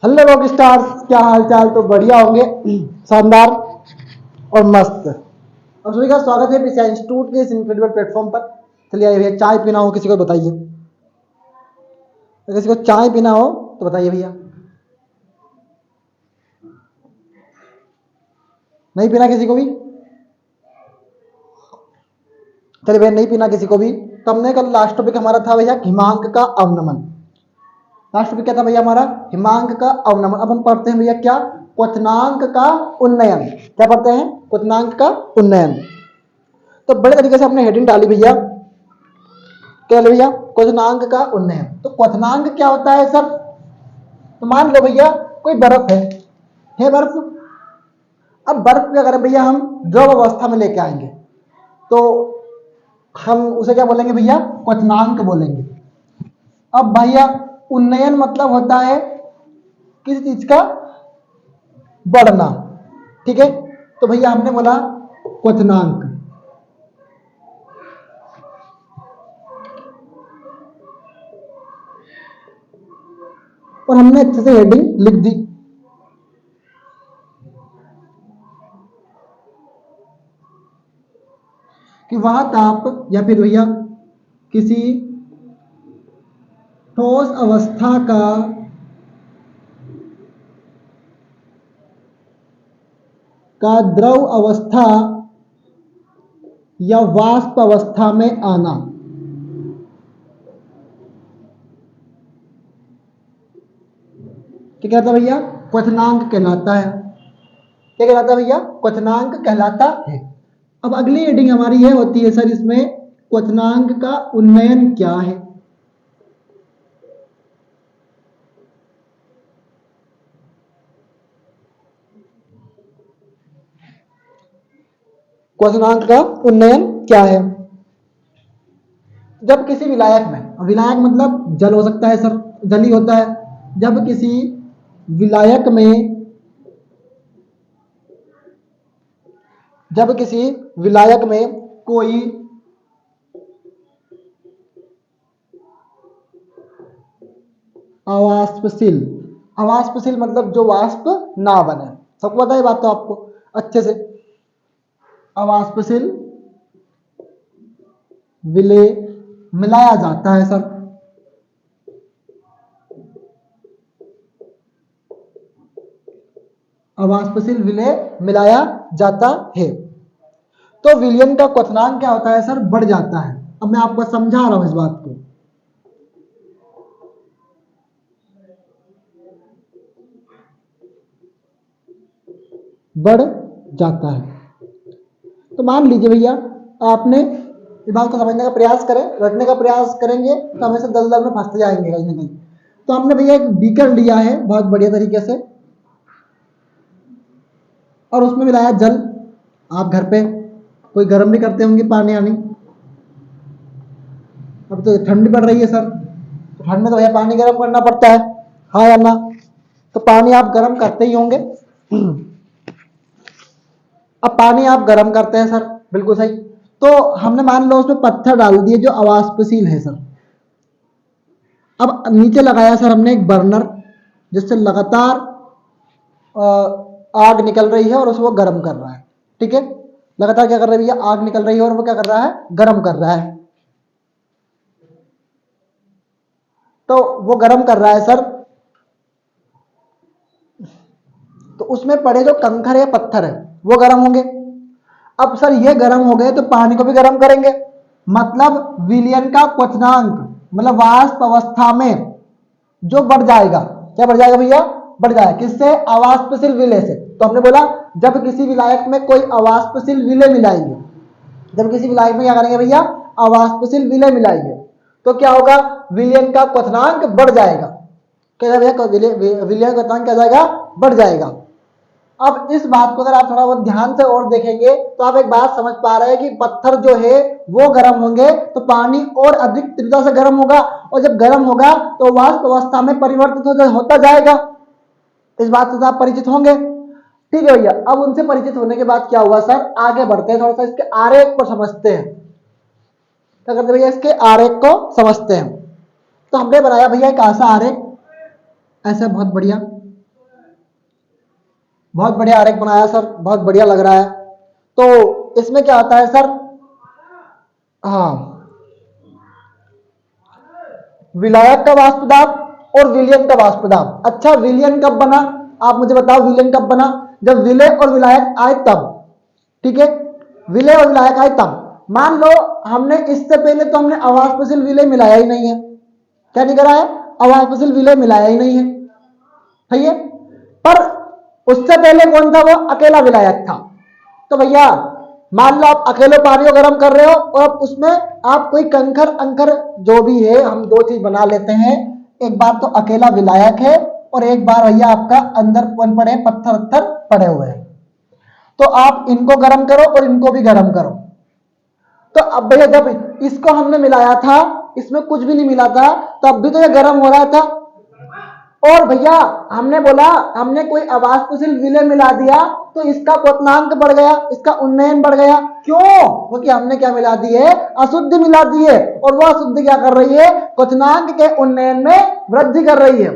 Hello rock stars, क्या हाल चाल? तो बढ़िया होंगे, शानदार और मस्त। और सभी का स्वागत है पिसा इंस्टीट्यूट के इस इनक्रेडिबल प्लेटफॉर्म पर। चलिए आइए भैया, चाय पीना हो किसी को बताइए, अगर किसी को चाय पीना हो तो बताइए भैया। नहीं पीना किसी को भी? चलिए भैया, नहीं पीना किसी को भी। तो हमने कल लास्ट टॉपिक हमारा था भैया हिमांक का अवनमन। लास्ट टॉपिक क्या था भैया हमारा? हिमांक का अवनमन। अब हम पढ़ते हैं भैया क्या? क्वथनांक का उन्नयन। क्या पढ़ते हैं? क्वथनांक का उन्नयन। तो बड़े तरीके से हमने हेडिंग डाली भैया, क्या डाली भैया? क्वथनांक का उन्नयन। तो क्वथनांक क्या होता है सर? तो मान लो भैया कोई बर्फ है बर्फ। अब बर्फ क्या करें भैया, हम द्रव अवस्था में लेके आएंगे तो हम उसे क्या बोलेंगे भैया? क्वथनांक बोलेंगे। अब भैया उन्नयन मतलब होता है किसी चीज का बढ़ना, ठीक है? तो भैया हमने बोला क्वथनांक, और हमने अच्छे से हेडिंग लिख दी कि वह ताप या फिर भैया किसी ठोस अवस्था का द्रव अवस्था या वाष्प अवस्था में आना। क्या कहता है भैया? क्वथनांक कहलाता है। क्या कहलाता है भैया? क्वथनांक कहलाता है। अब अगली हेडिंग हमारी यह होती है सर, इसमें क्वथनांक का उन्नयन क्या है? क्वथनांक का उन्नयन क्या है? जब किसी विलायक में, विलायक मतलब जल हो सकता है सर, जल ही होता है। जब किसी विलायक में, जब किसी विलायक में कोई अवाष्पशील, अवाष्पशील मतलब जो वाष्प ना बने, सबको पता है बात तो आपको अच्छे से। अवाष्पशील विलेय मिलाया जाता है सर। अवाष्पशील विलेय मिलाया जाता है। तो विलयन का क्वथनांक क्या होता है सर? बढ़ जाता है। अब मैं आपको समझा रहा हूं इस बात को। बढ़ जाता है। तो मान लीजिए भैया आपने इस बात को समझने का प्रयास करें, रखने का प्रयास करेंगे तो हमेशा दलदल में फंसते जाएंगे कहीं ना कहीं। तो हमने भैया एक बीकर लिया है बहुत बढ़िया तरीके से, और उसमें मिलाया जल। आप घर पे कोई गर्म भी करते होंगे पानी आनी। अब तो ठंडी पड़ रही है सर, तो ठंड में तो भैया पानी गर्म करना पड़ता है, हाँ या ना? तो पानी आप गर्म करते ही होंगे। अब पानी आप गर्म करते हैं सर, बिल्कुल सही। तो हमने मान लो उसमें पत्थर डाल दिए जो अवाष्पशील है सर। अब नीचे लगाया सर हमने एक बर्नर, जिससे लगातार आग निकल रही है और उसको गर्म कर रहा है, ठीक है? लगातार क्या कर रहा है भैया? आग निकल रही है और वो क्या कर रहा है? गर्म कर रहा है। तो वो गर्म कर रहा है सर, तो उसमें पड़े जो कंकड़ या पत्थर है वो गर्म होंगे। अब सर ये गर्म हो गए तो पानी को भी गर्म करेंगे, मतलब विलयन का क्वथनांक मतलब वाष्प अवस्था में जो बढ़ जाएगा। क्या बढ़ जाएगा भैया? बढ़ जाएगा। किससे? अवाष्पशील विलय से। तो हमने बोला जब किसी विलायक में कोई अवाष्पशील विलय मिलाएंगे, जब किसी विलायक में क्या करेंगे भैया? अवाष्पशील विलय मिलाएंगे, तो क्या होगा? विलयन का क्वथनांक बढ़ जाएगा। क्या भैया? विलयन का क्वथनांक क्या जाएगा? बढ़ जाएगा। अब इस बात को अगर आप थोड़ा बहुत ध्यान से और देखेंगे तो आप एक बात समझ पा रहे हैं कि पत्थर जो है वो गर्म होंगे तो पानी और अधिक तीव्रता से गर्म होगा, और जब गर्म होगा तो वाष्प अवस्था में परिवर्तित होता जाएगा। इस बात से आप परिचित होंगे, ठीक है भैया? अब उनसे परिचित होने के बाद क्या हुआ सर? आगे बढ़ते हैं, थोड़ा सा इसके आरेख को समझते हैं। क्या करते भैया? इसके आरेख को समझते हैं। तो हमने बनाया भैया एक ऐसा आरेख, ऐसा बहुत बढ़िया। बहुत बढ़िया आरेख बनाया सर, बहुत बढ़िया लग रहा है। तो इसमें क्या आता है सर, हाँ, विलायक का वाष्प दाब और विलयन का वाष्प दाब। अच्छा, विलयन कब बना, आप मुझे बताओ, विलयन कब बना? जब विलय और विलायक आए तब। ठीक है, विलय और विलायक आए तब। मान लो हमने इससे पहले तो हमने अवाष्पशील विलय मिलाया ही नहीं है। क्या नहीं करा है? अवाष्पशील विलय मिलाया ही नहीं है, सही है। पर उससे पहले कौन था? वो अकेला विलायक था। तो भैया मान लो आप अकेले पानी को गर्म कर रहे हो और उसमें आप कोई कंकर अंकर जो भी है, हम दो चीज बना लेते हैं। एक बार तो अकेला विलायक है और एक बार भैया आपका अंदर कौन पड़े, पत्थर पत्थर पड़े हुए हैं। तो आप इनको गर्म करो और इनको भी गर्म करो। तो अब भैया जब इसको हमने मिलाया था, इसमें कुछ भी नहीं मिला था, तब भी तो ये गर्म हो रहा था। और भैया हमने बोला हमने कोई अवाष्पशील विलय मिला दिया तो इसका क्वथनांक बढ़ गया, इसका उन्नयन बढ़ गया। क्यों? क्योंकि हमने क्या मिला दी है? अशुद्धि मिला दी है। और वह अशुद्धि क्या कर रही है? क्वथनांक के उन्नयन में वृद्धि कर रही है।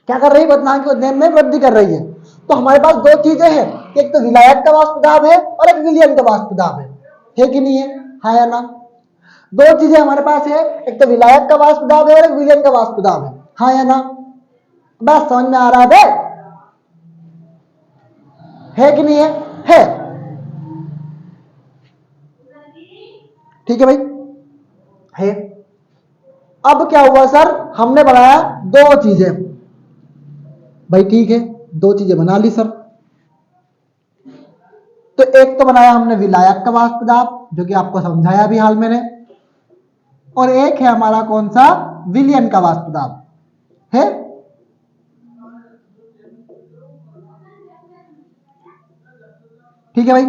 क्या कर रही है? क्वथनांक के उन्नयन में वृद्धि कर रही है। तो हमारे पास दो चीजें हैं, एक तो विलायक का वाष्प दाब है और एक विलयन का वाष्प दाब है कि नहीं है? हाँ या ना? दो चीजें हमारे पास है, एक तो विलायक का वाष्प दाब है और एक विलयन का वाष्प दाब है। हाँ या ना? बस समझ में आ रहा है कि नहीं है? है। ठीक है भाई, है। अब क्या हुआ सर, हमने बनाया दो चीजें। भाई ठीक है, दो चीजें बना ली सर। तो एक तो बनाया हमने विलायक का वाष्प दाब, जो कि आपको समझाया भी हाल मैंने, और एक है हमारा कौन सा? विलयन का वाष्प दाब है। ठीक है भाई,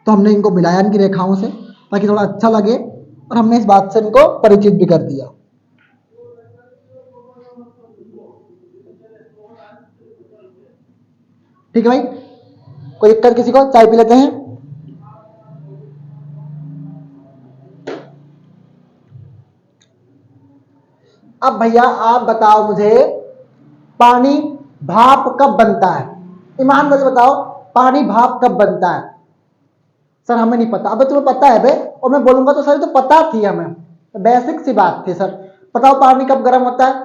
तो हमने इनको मिलाया इनकी रेखाओं से ताकि थोड़ा अच्छा लगे, और हमने इस बात से इनको परिचित भी कर दिया। ठीक है भाई, कोई दिक्कत किसी को? चाय पी लेते हैं। अब भैया आप बताओ मुझे, पानी भाप कब बनता है? ईमानदारी से बताओ, पानी भाप कब बनता है? सर हमें नहीं पता। अबे तुम्हें पता है बे, और मैं बोलूंगा तो सर तो पता थी हमें, बेसिक सी बात थी सर। बताओ पानी कब गर्म होता है?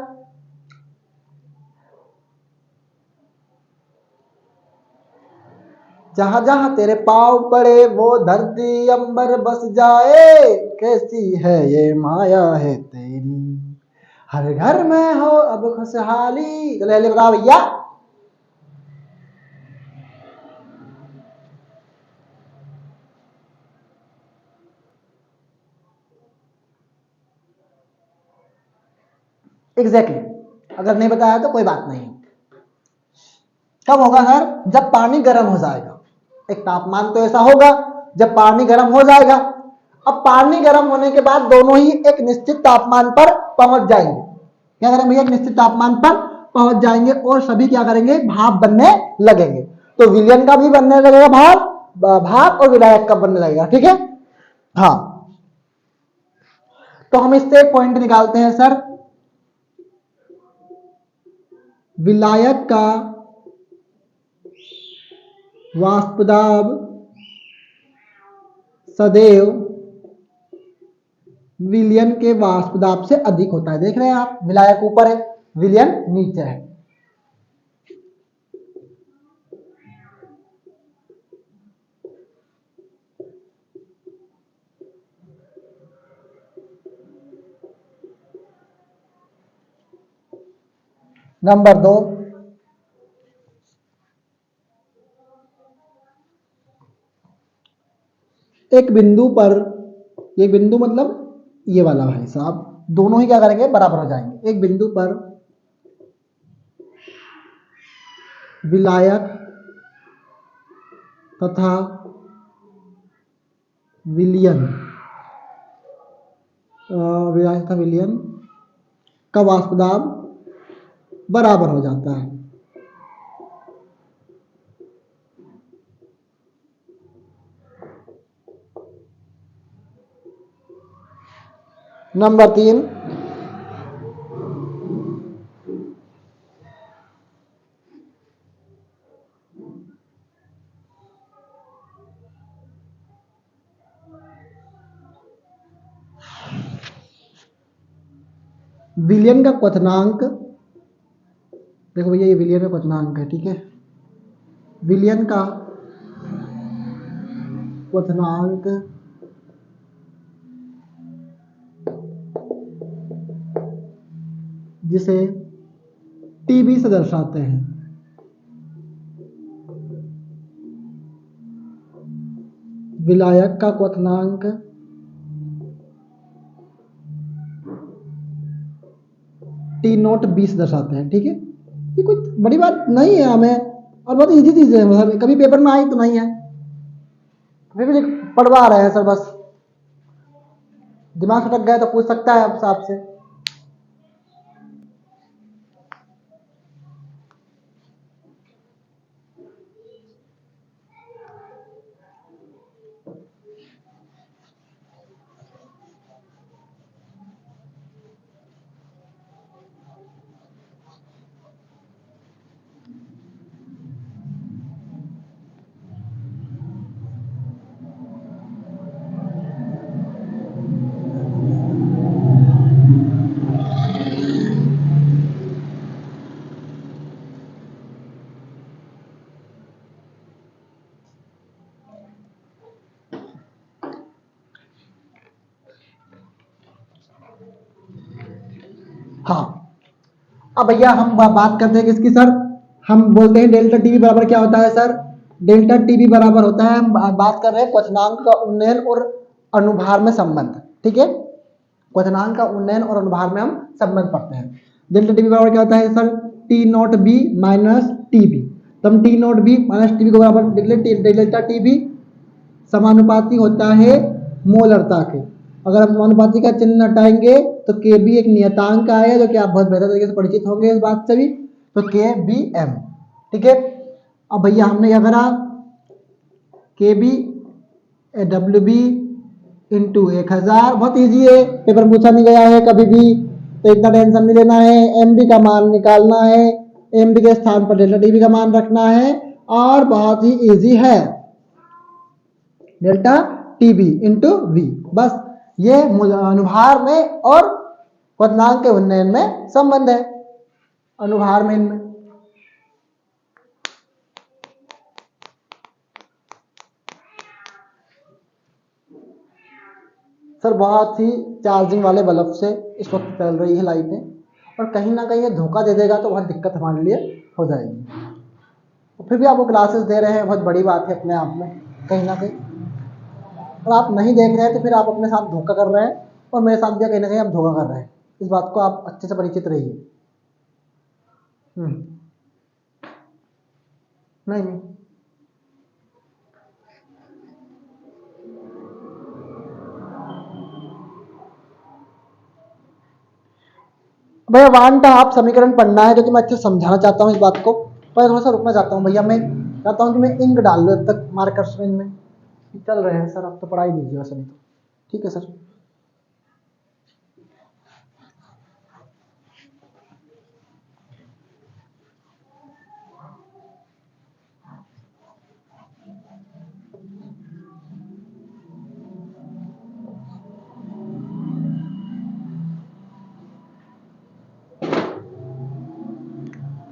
जहां जहां तेरे पांव पड़े वो धरती अंबर बस जाए, कैसी है ये माया है तेरी, हर घर में हो अब खुशहाली। चले बताओ भैया। Exactly exactly। अगर नहीं बताया तो कोई बात नहीं। कब होगा सर? जब पानी गर्म हो जाएगा। एक तापमान तो ऐसा होगा जब पानी गर्म हो जाएगा। अब पानी गर्म होने के बाद दोनों ही एक निश्चित तापमान पर पहुंच जाएंगे। क्या करेंगे भैया? एक निश्चित तापमान पर पहुंच जाएंगे और सभी क्या करेंगे? भाप बनने लगेंगे। तो विलयन का भी बनने लगेगा भाप, भाप और विलायक का बनने लगेगा। ठीक है, हाँ। तो हम इससे एक पॉइंट निकालते हैं सर, विलायक का वाष्प दाब सदैव विलयन के वाष्प दाब से अधिक होता है। देख रहे हैं आप, विलायक ऊपर है, विलयन नीचे है। नंबर दो, एक बिंदु पर, ये बिंदु मतलब ये वाला भाई साहब, दोनों ही क्या करेंगे? बराबर हो जाएंगे। एक बिंदु पर विलायक तथा विलयन, विलायक तथा विलयन का वाष्प दाब बराबर हो जाता है। नंबर तीन, विलियन का क्वथनांक, देखो भैया ये विलियन का क्वथनांक है, ठीक है। विलियन का क्वथनांक जिसे टीबी से दर्शाते हैं। विलायक का क्वथनांक टी नोट 20 दर्शाते हैं, ठीक है। ये कुछ बड़ी बात नहीं है हमें, और बहुत इजी चीज है, मतलब कभी पेपर में आई तो नहीं है, फिर भी पढ़वा रहे हैं सर, बस दिमाग खटक गया तो पूछ सकता है आपसे। हाँ, अब भैया हम बात करते हैं किसकी सर, हम बोलते हैं डेल्टा टीवी बराबर क्या होता है सर, डेल्टा टीवी बराबर होता है, हम बात कर रहे हैं क्वथनांक का उन्नयन और अनुभार में संबंध, ठीक है। क्वथनांक का उन्नयन और अनुभार में हम संबंध पढ़ते हैं। डेल्टा टीवी बराबर क्या होता है sir, T not be minus TB. तो हम T not be minus TB को बराबर डेल्टा टीबी समानुपाती होता है मोलरता के। अगर हम समानुपाती का चिन्ह हटाएंगे तो के बी एक नियतांक आएगा, जो कि आप बहुत बेहतर तरीके से परिचित होंगे इस बात से भी, तो के बी एम, ठीक है। अब भैया हमने क्या करा, के बी डब्ल्यू बी इंटू 1000, बहुत ईजी है, पेपर पूछा नहीं गया है कभी भी, तो इतना टेंशन नहीं लेना है। एम बी का मान निकालना है, एम बी के स्थान पर डेल्टा टी बी का मान रखना है, और बहुत ही ईजी है, delta T B into V, बस ये अनुभार में और क्वथनांक के उन्नयन में संबंध है, अनुभार में इनमें। सर बहुत ही चार्जिंग वाले बल्ब से इस वक्त चल रही है लाइटें, और कहीं ना कहीं ये धोखा दे देगा तो बहुत दिक्कत हमारे लिए हो जाएगी। तो फिर भी आपको क्लासेस दे रहे हैं, बहुत बड़ी बात है अपने आप में कहीं ना कहीं। और आप नहीं देख रहे हैं तो फिर आप अपने साथ धोखा कर रहे हैं, और मेरे साथ भी कहीं ना कहीं आप धोखा कर रहे हैं, इस बात को आप अच्छे से परिचित रहिए। नहीं नहीं भैया, वन का आप समीकरण पढ़ना है, क्योंकि मैं अच्छे से समझाना चाहता हूँ इस बात को, पर थोड़ा सा रुकना चाहता हूँ भैया, मैं चाहता हूँ कि मैं इंक डाल लूँ अब तक मार्कर्स में इनमें चल रहे हैं सर, आप तो पढ़ाई दीजिए वैसे नहीं तो, ठीक है सर।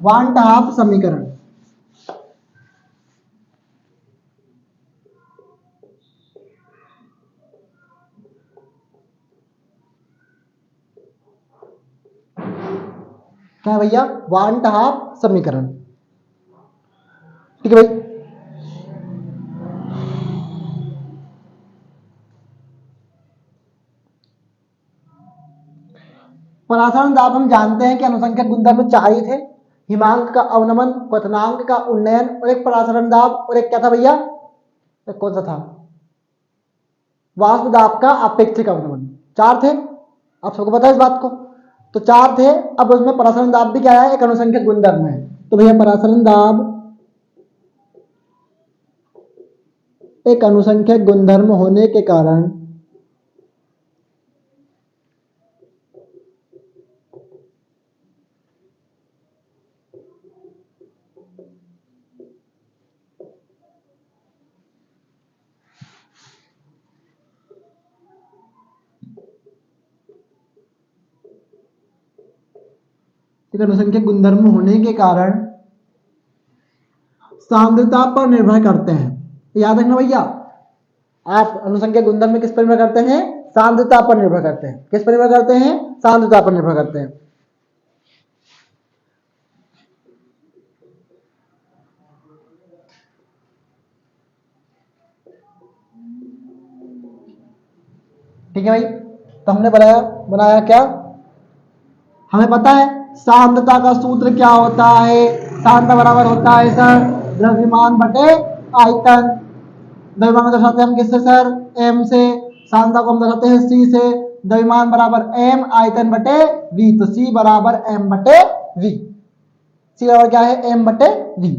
वन हाफ समीकरण, क्या है भैया, वन हाफ समीकरण, ठीक है भाई। परासरण दाब हम जानते हैं कि अनुसंख्यक गुणधर्म में चार ही थे, हिमांक का अवनमन, क्वथनांक का उन्नयन, और एक परासरण दाब, और एक क्या था भैया, एक कौन सा था, वाष्प दाब का अपेक्षिक अवनमन, चार थे, आप सबको पता है इस बात को, तो चार थे। अब उसमें परासरण दाब भी क्या है, एक अनुसंख्यक गुणधर्म है, तो भैया परासरण दाब एक अनुसंख्यक गुणधर्म होने के कारण ठीक है, अनुसंख्यक गुणधर्म होने के कारण सांद्रता पर निर्भर करते हैं। तो याद रखना भैया, आप अनुसंख्यक गुणधर्म में किस पर निर्भर करते हैं? सांद्रता पर निर्भर करते हैं। किस पर निर्भर करते हैं? सांद्रता पर निर्भर करते हैं। ठीक है भाई, तो हमने बनाया क्या? हमें पता है सांद्रता का सूत्र क्या होता है। सांद्रता बराबर होता है सर द्रव्यमान बटे आयतन। द्रव्यमान को दर्शाते हैं हम किससे सर? m से। सांद्रता को हम दर्शाते हैं c से। द्रव्यमान बराबर m, आयतन बटे v, तो c बराबर m बटे v। c बराबर क्या है? m बटे v।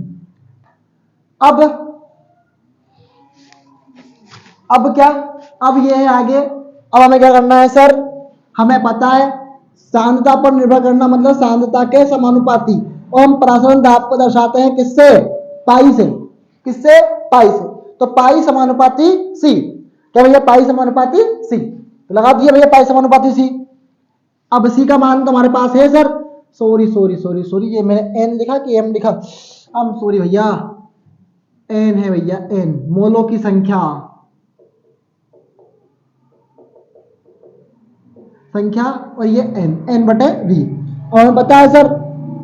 अब क्या? अब ये है आगे। अब हमें क्या करना है सर? हमें पता है सांद्रता पर निर्भर करना मतलब सांद्रता के समानुपाती, और हम परासरण दाब को दर्शाते हैं किससे? पाई से। किससे? पाई से। तो पाई समानुपाती सी। क्या भैया? पाई समानुपाती सी। तो लगा दिए भैया पाई समानुपाती सी। अब सी का मान तो हमारे पास है सर। सॉरी, ये मैंने एन लिखा कि एम लिखा? हम सॉरी भैया, एन है भैया, एन मोलों की संख्या और ये एन बटे वी। और हमें पता है सर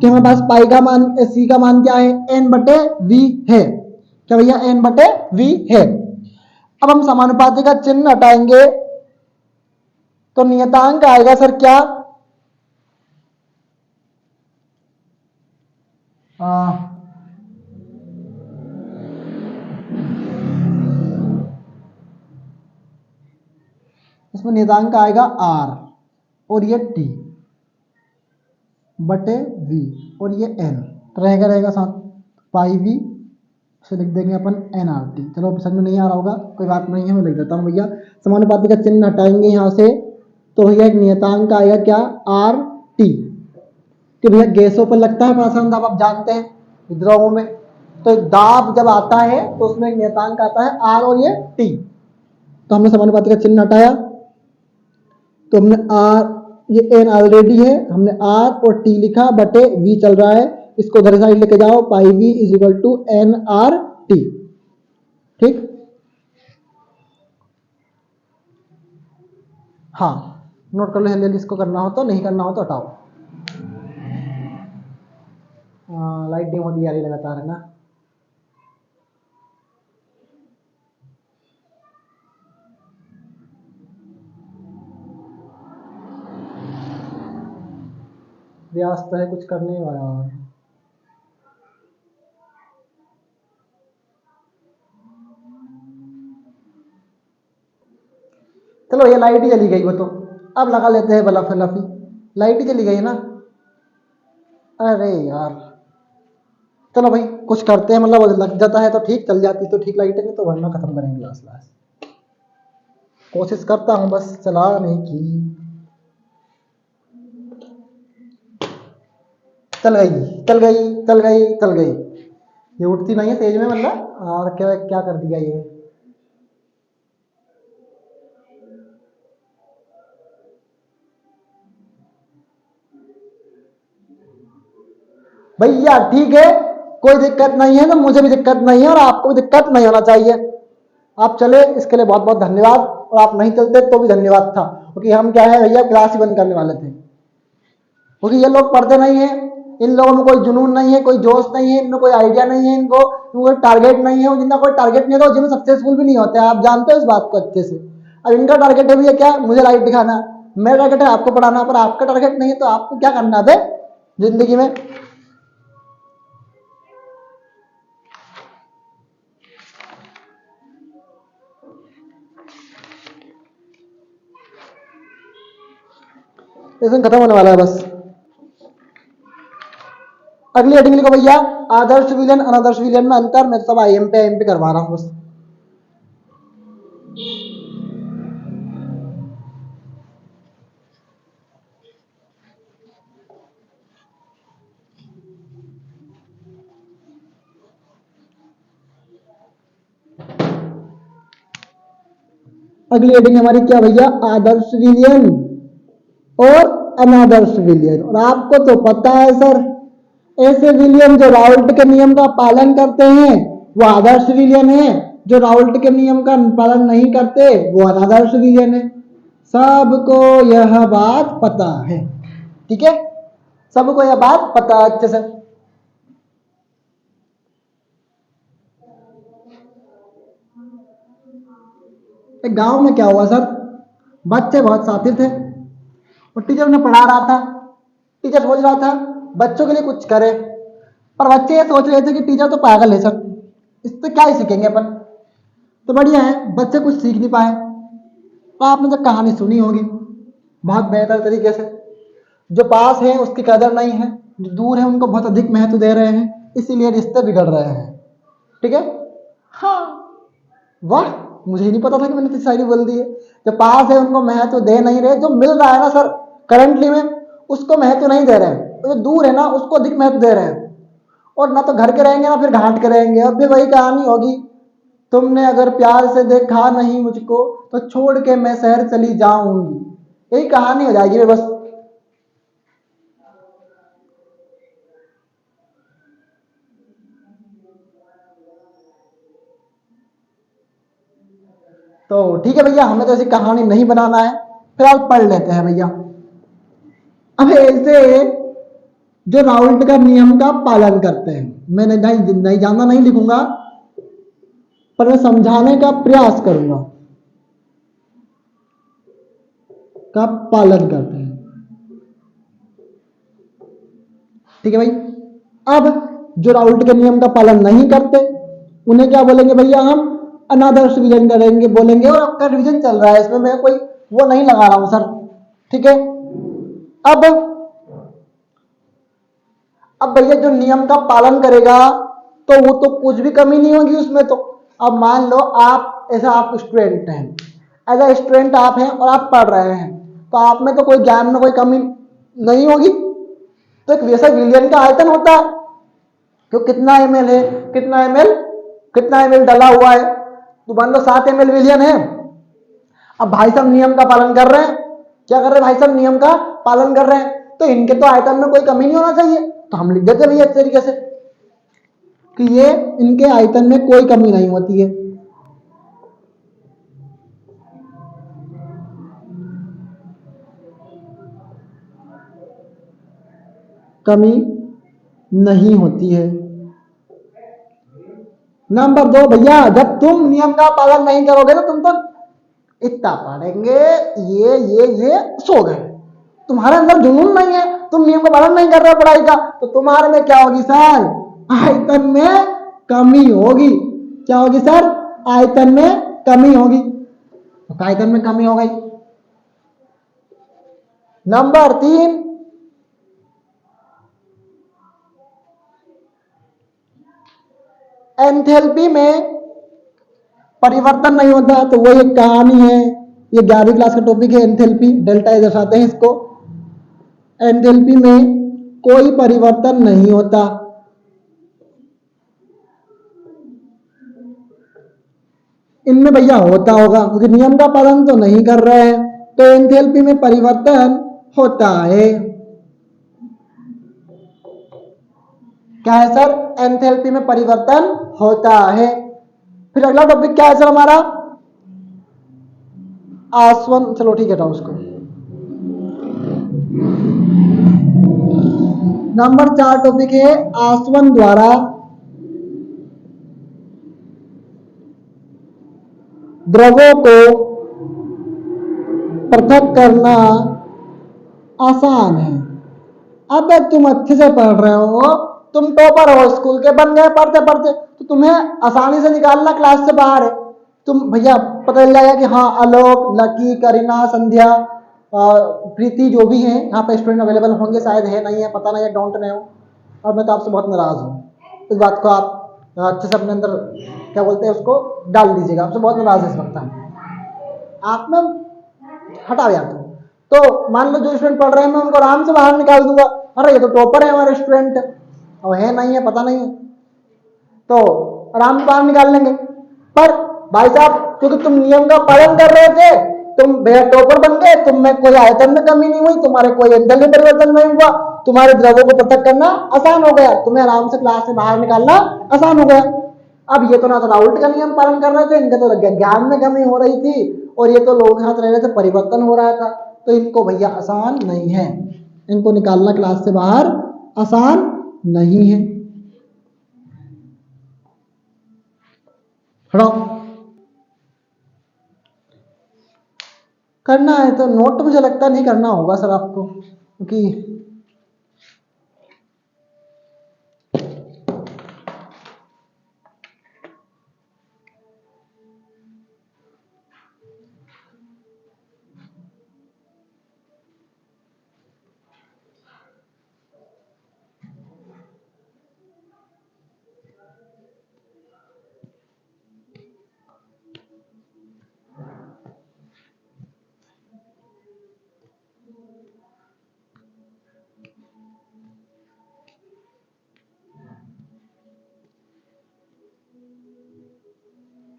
कि हमारे पास पाई का मान, सी का मान क्या है? एन बटे वी है। क्या भैया? एन बटे वी है। अब हम समानुपाती का चिन्ह हटाएंगे तो नियतांक आएगा सर क्या? इसमें नियतांक आएगा आर, और ये टी बटे वी, और ये एन तो रहेगा साथ पाई वी से लिख देंगे अपन एन आर टी। चलो समझ में नहीं आ रहा होगा, कोई बात नहीं है, मैं लिख देता हूँ भैया। समानुपाती का चिन्ह हटाएंगे यहाँ से तो भैया एक नियतांक आएगा क्या? R T. कि भैया गैसों पर लगता है परासरण दाब, आप जानते हैं विद्रोहों में। तो दाब जब आता है तो उसमें एक नियतांक आता है आर और ये टी। तो हमने समानुपाती का चिन्ह हटाया तो हमने आर, ये एन ऑलरेडी है, हमने आर और टी लिखा बटे वी चल रहा है, इसको उधर साइड लेके जाओ, P V is equal to N R T. ठीक, हाँ नोट कर लो जल्दी, इसको करना हो तो, नहीं करना हो तो हटाओ। लाइट डिम होती जा रही लगातार है ना। प्रयास तो है कुछ करने वाला यार। चलो ये लाइट ही चली गई वो तो, अब लगा लेते हैं बल्ब लफी। लाइट ही चली गई ना, अरे यार। चलो भाई कुछ करते हैं, मतलब लग जाता है तो ठीक, चल जाती तो ठीक लाइट, नहीं तो वरना खत्म करेंगे लास्ट लास्ट। कोशिश करता हूँ बस चलाने की। चल गई। ये उठती नहीं है तेज में, मतलब और क्या क्या कर दिया ये। भैया ठीक है, कोई दिक्कत नहीं है, तो मुझे भी दिक्कत नहीं है और आपको भी दिक्कत नहीं होना चाहिए। आप चले इसके लिए बहुत बहुत धन्यवाद, और आप नहीं चलते तो भी धन्यवाद था, क्योंकि हम क्या है भैया क्लास ही बंद करने वाले थे। क्योंकि ये लोग पढ़ते नहीं है, इन लोगों में कोई जुनून नहीं है, कोई जोश नहीं है, इनमें कोई आइडिया नहीं है, इनको कोई टारगेट नहीं है। जिनका कोई टारगेट नहीं है तो जिन्हें सक्सेसफुल भी नहीं होते हैं, आप जानते हो इस बात को अच्छे से। अब इनका टारगेट है भैया क्या? मुझे लाइट दिखाना। मेरा टारगेट है आपको पढ़ाना, पर आपका टारगेट नहीं है तो आपको क्या करना है जिंदगी में। लेसन खत्म होने वाला है बस। अगली हेडिंग लिखो भैया, आदर्श विलयन अनादर्श विलयन में अंतर। मैं तो सब आई एम पे करवा रहा हूँ बस। अगली हेडिंग हमारी क्या भैया? आदर्श विलयन और अनदर सिविलियन। और आपको तो पता है सर, ऐसे विलियन जो राउल्ट के नियम का पालन करते हैं वो आदर्श विलियन है, जो राउल्ट के नियम का पालन नहीं करते वो अनादर्श विलियन है। सबको यह बात पता है, ठीक है, सबको यह बात पता है अच्छे से। एक गांव में क्या हुआ सर, बच्चे बहुत शातिर थे और टीचर उन्हें पढ़ा रहा था। टीचर सोच रहा था बच्चों के लिए कुछ करे, पर बच्चे ये सोच रहे थे कि टीचर तो पागल है सर, इससे क्या ही सीखेंगे अपन। तो बढ़िया है, बच्चे कुछ सीख नहीं पाए। तो आपने जब कहानी सुनी होगी बहुत बेहतर तरीके से, जो पास है उसकी कदर नहीं है, जो दूर है उनको बहुत अधिक महत्व दे रहे हैं, इसीलिए रिश्ते बिगड़ रहे हैं, ठीक है। हाँ, वाह, मुझे ही नहीं पता था कि मैंने शायरी बोल दी है। जो पास है उनको महत्व दे नहीं रहे, जो मिल रहा है ना सर करंटली में उसको महत्व नहीं दे रहे हैं, तो जो दूर है ना उसको अधिक महत्व दे रहे हैं। और ना तो घर के रहेंगे ना फिर घाट के रहेंगे, और फिर वही कहानी होगी, तुमने अगर प्यार से देखा नहीं मुझको तो छोड़ के मैं शहर चली जाऊंगी, यही कहानी हो जाएगी बस। तो ठीक है भैया, हमें तो ऐसी कहानी नहीं बनाना है, फिर आप पढ़ लेते हैं भैया। अब ऐसे जो राउल्ट का नियम का पालन करते हैं, मैं नहीं जानना नहीं लिखूंगा, पर मैं समझाने का प्रयास करूंगा, का पालन करते हैं, ठीक है भाई। अब जो राउल्ट के नियम का पालन नहीं करते उन्हें क्या बोलेंगे भैया, हम अनादर्श विजन करेंगे, बोलेंगे। और आपका रिविजन चल रहा है, इसमें मैं कोई वो नहीं लगा रहा हूं सर, ठीक है। अब भैया जो नियम का पालन करेगा तो वो तो कुछ भी कमी नहीं होगी उसमें। तो अब मान लो आप ऐसा, आप स्टूडेंट हैं, एज अ स्टूडेंट आप हैं और आप पढ़ रहे हैं, तो आप में तो कोई ज्ञान में कोई कमी नहीं होगी। तो एक वैसा विलियन का आयतन होता है, तो कितना एमएल है, कितना एमएल डला हुआ है, तो मान लो 7 ml विलियन है। अब भाई साहब नियम का पालन कर रहे हैं, क्या कर रहे हैं भाई साहब, नियम का पालन कर रहे हैं, तो इनके तो आयतन में कोई कमी नहीं होना चाहिए। तो हम लिख देते भैया इस तरीके से कि ये इनके आयतन में कोई कमी नहीं होती है। कमी नहीं होती है। नंबर 2 भैया, जब तुम नियम का पालन नहीं करोगे ना, तुम तो इतना पढ़ेंगे ये सो गए, तुम्हारे अंदर जुनून नहीं है, तुम नियम का पालन नहीं कर रहे हो पढ़ाई का, तो तुम्हारे में क्या होगी सर, आयतन में कमी होगी। क्या होगी सर, आयतन में कमी होगी, तो आयतन में कमी हो गई। नंबर 3, एंथैल्पी में परिवर्तन नहीं होता। तो वही एक कहानी है, ये 11वीं क्लास का टॉपिक है एंथैल्पी, डेल्टा ए दर्शाते हैं इसको। एंथैल्पी में कोई परिवर्तन नहीं होता। इनमें भैया होता होगा, क्योंकि नियम का पालन तो नहीं कर रहे हैं, तो एंथैल्पी में परिवर्तन होता है। क्या है सर, एंथैल्पी में परिवर्तन होता है। फिर अगला टॉपिक क्या है सर हमारा, आसवन, चलो ठीक है उसको। नंबर 4 टॉपिक है आसवन द्वारा द्रवों को पृथक करना आसान है। अब तुम अच्छे से पढ़ रहे हो, तुम टॉपर हो, स्कूल के बन गए पढ़ते पढ़ते, तो तुम्हें आसानी से निकालना क्लास से बाहर है। तुम भैया पता चल जाएगा कि हाँ आलोक, लकी, करीना, संध्या, प्रीति जो भी हैं यहाँ पे स्टूडेंट अवेलेबल होंगे, शायद है नहीं है पता नहीं है, डोंट नो। और मैं तो आपसे बहुत नाराज हूँ, इस बात को आप अच्छे से अपने अंदर क्या बोलते हैं उसको डाल दीजिएगा। आपसे बहुत नाराज है इस वक्त आप में, हटाओ यार। तो मान लो जो स्टूडेंट पढ़ रहे हैं मैं उनको आराम से बाहर निकाल दूंगा, अरे ये तो टॉपर है हमारे स्टूडेंट, और है नहीं है पता नहीं है, तो आराम से बाहर निकाल लेंगे। पर भाई साहब क्योंकि तुम नियम का पालन कर रहे थे तुम भैया टॉपर बन गए, तुम में कोई आयतन में कमी नहीं हुई, तुम्हारे कोई एंगल में परिवर्तन नहीं हुआ, तुम्हारे द्रवों को पृथक करना आसान हो गया, तुम्हें आराम से क्लास से बाहर निकालना आसान हो गया। अब ये तो ना तो राउल्ट का नियम पालन कर रहे थे, इनके तो ज्ञान में कमी हो रही थी, और ये तो लोगों के साथ रह रहे थे, परिवर्तन हो रहा था, तो इनको भैया आसान नहीं है, इनको निकालना क्लास से बाहर आसान नहीं है। हटो। करना है तो नोट, मुझे लगता नहीं करना होगा सर आपको, क्योंकि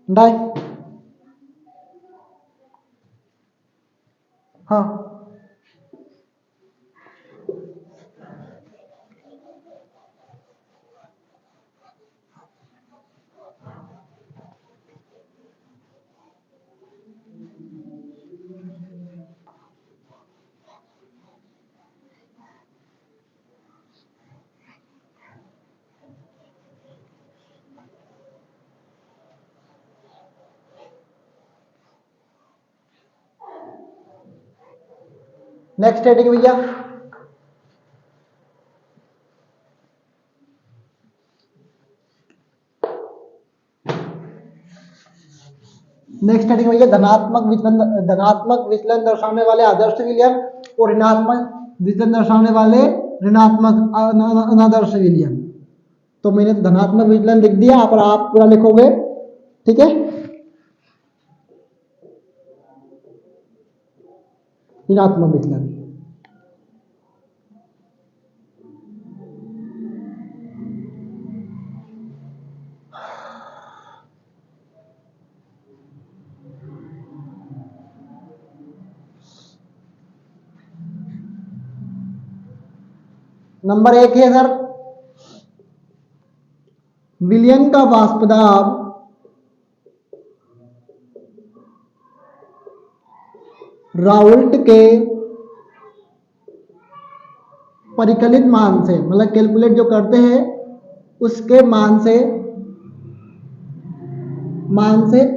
डाई। हाँ नेक्स्ट हेडिंग भैया, नेक्स्ट हेडिंग भैया धनात्मक विचलन दर्शाने वाले आदर्श विलयन और ऋणात्मक विचलन दर्शाने वाले ऋणात्मक अनादर्श विलयन। तो मैंने धनात्मक विचलन लिख दिया, पर आप पूरा लिखोगे, ठीक है। ऋणात्मक विचलन, नंबर 1 है सर, विलयन का वाष्प दाब राउल्ट के परिकलित मान से, मतलब कैलकुलेट जो करते हैं उसके मान से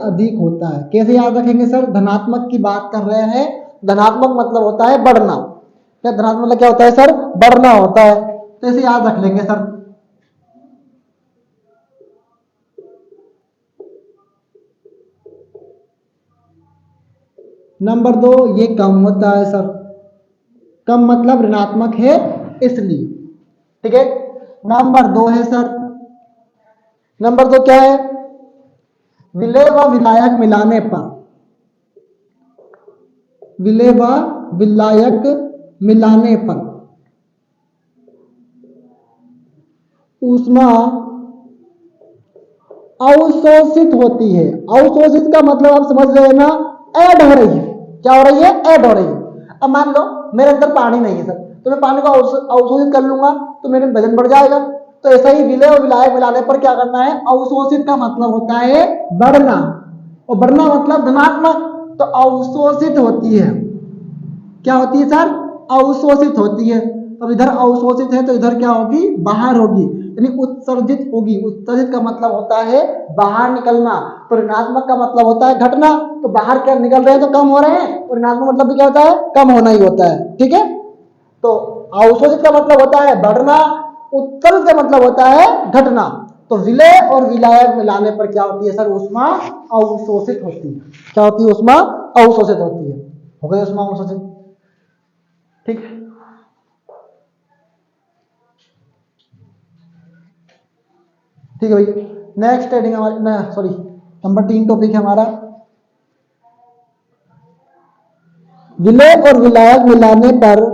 अधिक होता है। कैसे याद रखेंगे सर, धनात्मक की बात कर रहे हैं, धनात्मक मतलब होता है बढ़ना, क्या धनात्मक मतलब क्या होता है सर, बढ़ना होता है, तो इसे याद रख लेंगे सर। नंबर 2, ये कम होता है सर, कम मतलब ऋणात्मक है इसलिए, ठीक है। नंबर 2 है सर, नंबर 2 क्या है, विलेय व विलायक मिलाने पर, विलेय व विलायक मिलाने पर ऊष्मा अवशोषित होती है। अवशोषित का मतलब आप समझ रहे हैं ना, ऐड हो रही है, क्या हो रही है, ऐड हो रही है। अब मान लो मेरे अंदर पानी नहीं है सर, तो मैं पानी को अवशोषित कर लूंगा तो मेरे वजन बढ़ जाएगा, तो ऐसा ही विलेय और विलायक मिलाने पर क्या करना है, अवशोषित का मतलब होता है बढ़ना, और बढ़ना मतलब धनात्मक, तो अवशोषित होती है, क्या होती है सर, अवशोषित होती है। अब इधर अवशोषित है तो इधर क्या होगी, बाहर होगी, यानी उत्सर्जित होगी। उत्सर्जित का मतलब होता है बाहर निकलना, तो ऋणात्मक का मतलब होता है घटना, तो बाहर क्या निकल रहे हैं तो कम हो रहे हैं, और ऋणात्मक मतलब भी क्या होता है, कम होना ही होता है, ठीक है। तो अवशोषित का मतलब होता है बढ़ना, उत्सर्जित का मतलब होता है घटना, तो विलेय और विलायक मिलाने पर क्या होती है सर, ऊष्मा अवशोषित होती है। क्या होती है, ऊष्मा अवशोषित होती है। हो गई ऊष्मा अवशोषित, ठीक है। ठीक है भाई, नेक्स्ट हेडिंग हमारी, सॉरी नंबर 3 टॉपिक है हमारा, विलेय और विलायक मिलाने पर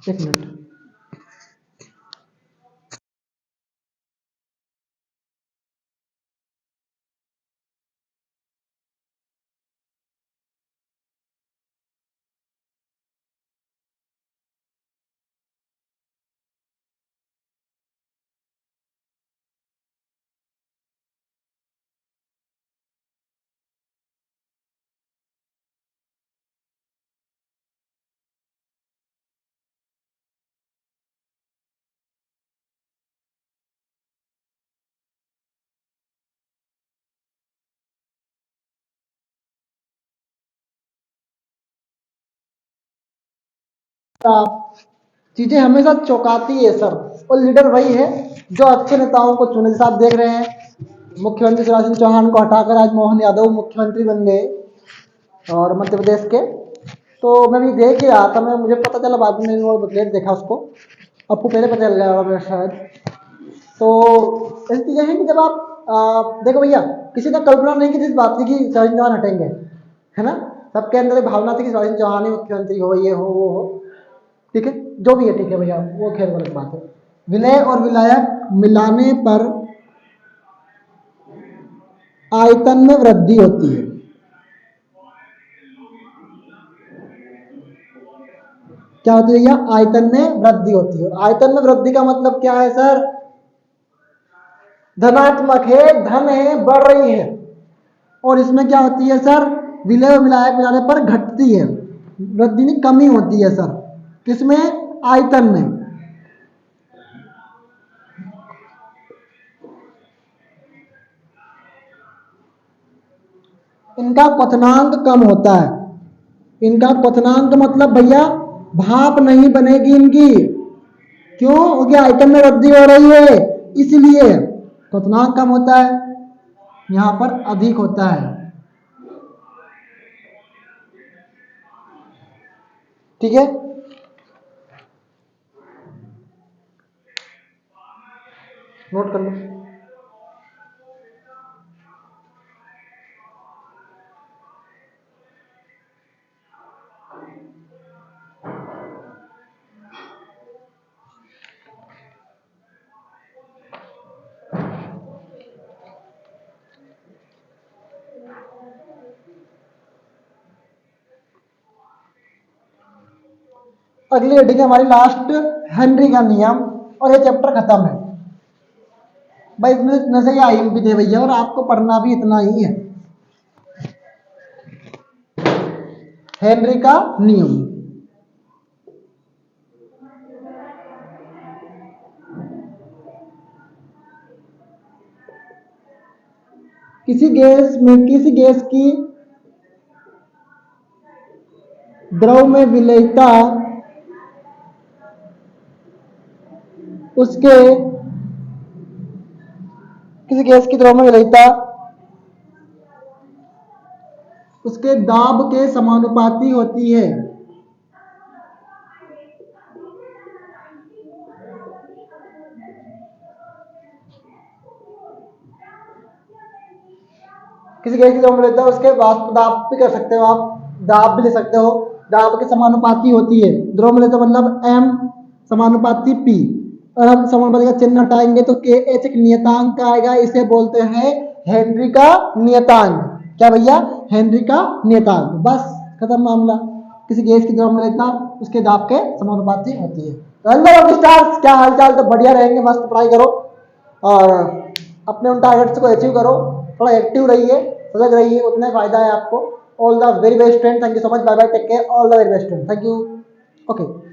एक मिनट, चीजें हमेशा चौंकाती है सर, और लीडर वही है जो अच्छे नेताओं को चुने। जैसे आप देख रहे हैं मुख्यमंत्री शिवराज सिंह चौहान को हटाकर आज मोहन यादव मुख्यमंत्री बन गए और मध्य प्रदेश के। तो मैं भी देख ही रहा था, मैं मुझे पता चला बाद में, मैंने बुकलेट देखा उसको, आपको पहले पता चल गया होगा शायद। तो ऐसी चीजें हैं कि जब आप देखो भैया, किसी ने कल्पना नहीं की जिस बात की कि शिवराज सिंह चौहान हटेंगे, है ना। सबके अंदर एक भावना थी कि शिवराज सिंह चौहान ही मुख्यमंत्री हो, ये हो वो हो, ठीक है, जो भी है ठीक है भैया, वो खैर गलत बात है। विलय और विलायक मिलाने पर आयतन में वृद्धि होती है। क्या होती है भैया? आयतन में वृद्धि होती है। आयतन में वृद्धि का मतलब क्या है सर? धनात्मक है, धन है, बढ़ रही है। और इसमें क्या होती है सर? विलय और विलायक मिलाने पर घटती है, वृद्धि नहीं, कमी होती है सर। किसमें? आयतन में। इनका क्वथनांक कम होता है। इनका क्वथनांक मतलब भैया भाप नहीं बनेगी इनकी। क्यों? क्योंकि आयतन में वृद्धि हो रही है, इसलिए क्वथनांक कम होता है, यहां पर अधिक होता है। ठीक है, नोट कर लो। अगली हेडिंग है हमारी लास्ट, हेनरी का नियम, और ये चैप्टर खत्म है भाई। इसमें इतने से आईएमपी दे भैया, और आपको पढ़ना भी इतना ही है। हेनरी का नियम, किसी गैस की द्रव में विलेयता उसके किसी गैस की द्रव में विलेयता उसके दाब के समानुपाती होती है। किसी गैस की द्रव में विलेयता उसके वाष्प दाब भी कर सकते हो आप, दाब भी ले सकते हो, दाब के समानुपाती होती है। द्रव में विलेयता मतलब m समानुपाती p। और हम समानुपाती का चिन्ह हटाएंगे तो के एच एक नियतांक आएगा, इसे बोलते हैं हेनरी का नियतांक। क्या भैया? हेनरी का नियतांक। बस खत्म मामला। किसी गैस की द्रव में विलेयता उसके दाब के समानुपाती होती है। स्टार्स, क्या हालचाल? तो बढ़िया रहेंगे, मस्त पढ़ाई करो और अपने उन टारगेट्स को अचीव करो, थोड़ा एक्टिव रहिए, सजग रहिए, उतना फायदा है आपको। All the very best friend, thank you so much, bye bye, take care, all the very best friend, thank you, okay.